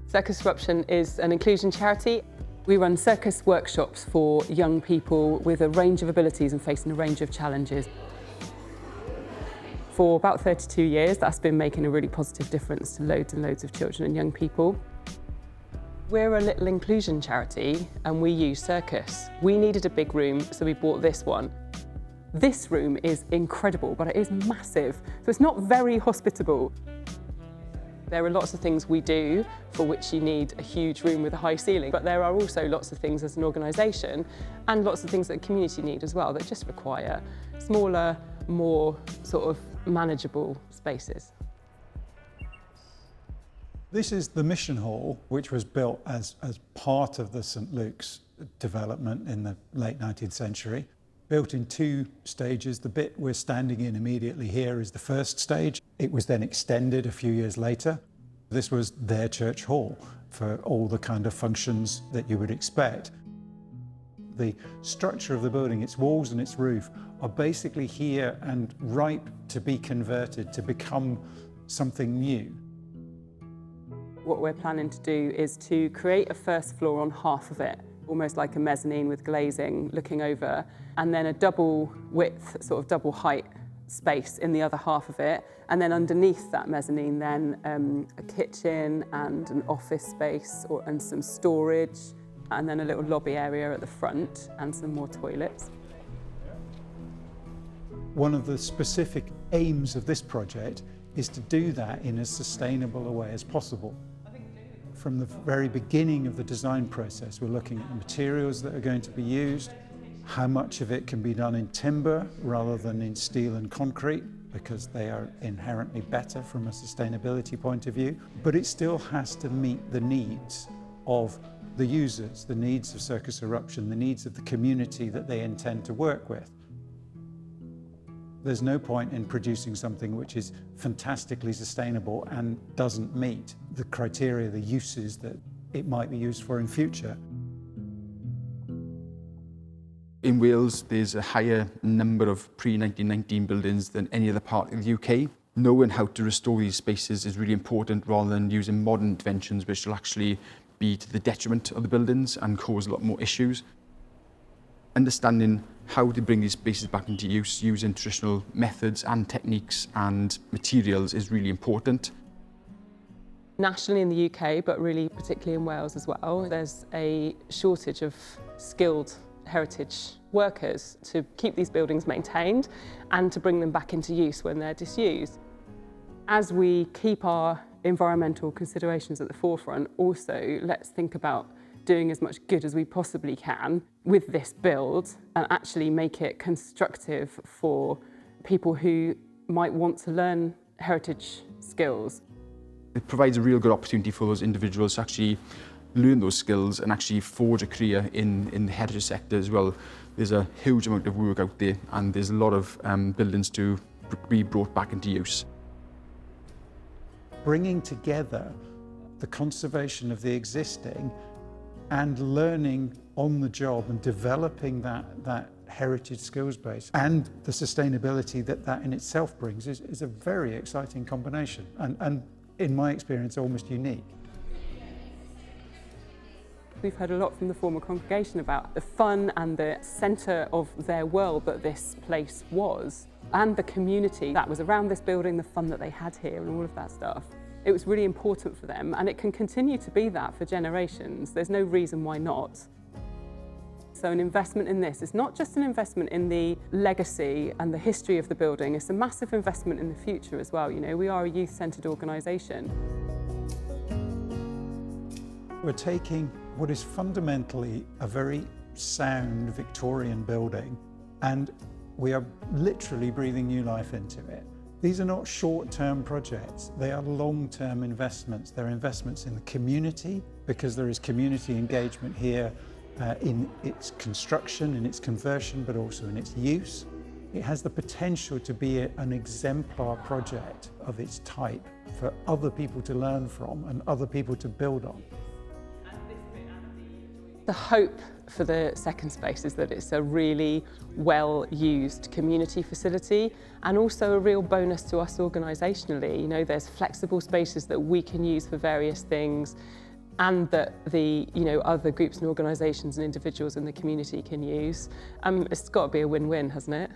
Circus Eruption is an inclusion charity. We run circus workshops for young people with a range of abilities and facing a range of challenges. For about 32 years, that's been making a really positive difference to loads and loads of children and young people. We're a little inclusion charity and we use circus. We needed a big room, so we bought this one. This room is incredible, but it is massive, so it's not very hospitable. There are lots of things we do for which you need a huge room with a high ceiling, but there are also lots of things as an organisation and lots of things that the community need as well that just require smaller, more sort of manageable spaces. This is the Mission Hall, which was built as part of the St Luke's development in the late 19th century. Built in two stages. The bit we're standing in immediately here is the first stage. It was then extended a few years later. This was their church hall for all the kind of functions that you would expect. The structure of the building, its walls and its roof, are basically here and ripe to be converted, to become something new. What we're planning to do is to create a first floor on half of it, almost like a mezzanine with glazing looking over, and then a double width, sort of double height space in the other half of it. And then underneath that mezzanine then a kitchen and an office space and some storage, and then a little lobby area at the front and some more toilets. One of the specific aims of this project is to do that in as sustainable a way as possible. From the very beginning of the design process, we're looking at the materials that are going to be used, how much of it can be done in timber rather than in steel and concrete, because they are inherently better from a sustainability point of view, but it still has to meet the needs of the users, the needs of Circus Eruption, the needs of the community that they intend to work with. There's no point in producing something which is fantastically sustainable and doesn't meet the criteria, the uses that it might be used for in future. In Wales, there's a higher number of pre-1919 buildings than any other part of the UK. Knowing how to restore these spaces is really important rather than using modern interventions which will actually be to the detriment of the buildings and cause a lot more issues. Understanding how to bring these spaces back into use using traditional methods and techniques and materials is really important. Nationally in the UK, but really particularly in Wales as well, there's a shortage of skilled heritage workers to keep these buildings maintained and to bring them back into use when they're disused. As we keep our environmental considerations at the forefront, also let's think about doing as much good as we possibly can with this build and actually make it constructive for people who might want to learn heritage skills. It provides a real good opportunity for those individuals to actually learn those skills and actually forge a career in the heritage sector as well. There's a huge amount of work out there and there's a lot of buildings to be brought back into use. Bringing together the conservation of the existing and learning on the job and developing that heritage skills base and the sustainability that in itself brings is a very exciting combination and in my experience almost unique. We've heard a lot from the former congregation about the fun and the centre of their world that this place was, and the community that was around this building, the fun that they had here and all of that stuff. It was really important for them, and it can continue to be that for generations. There's no reason why not. So an investment in this is not just an investment in the legacy and the history of the building, it's a massive investment in the future as well. You know, we are a youth-centred organisation. We're taking what is fundamentally a very sound Victorian building and we are literally breathing new life into it. These are not short-term projects, they are long-term investments. They're investments in the community because there is community engagement here in its construction, in its conversion, but also in its use. It has the potential to be an exemplar project of its type for other people to learn from and other people to build on. The hope for the second space is that it's a really well-used community facility and also a real bonus to us organisationally. You know, there's flexible spaces that we can use for various things. and that the other groups and organisations and individuals in the community can use. It's got to be a win-win, hasn't it?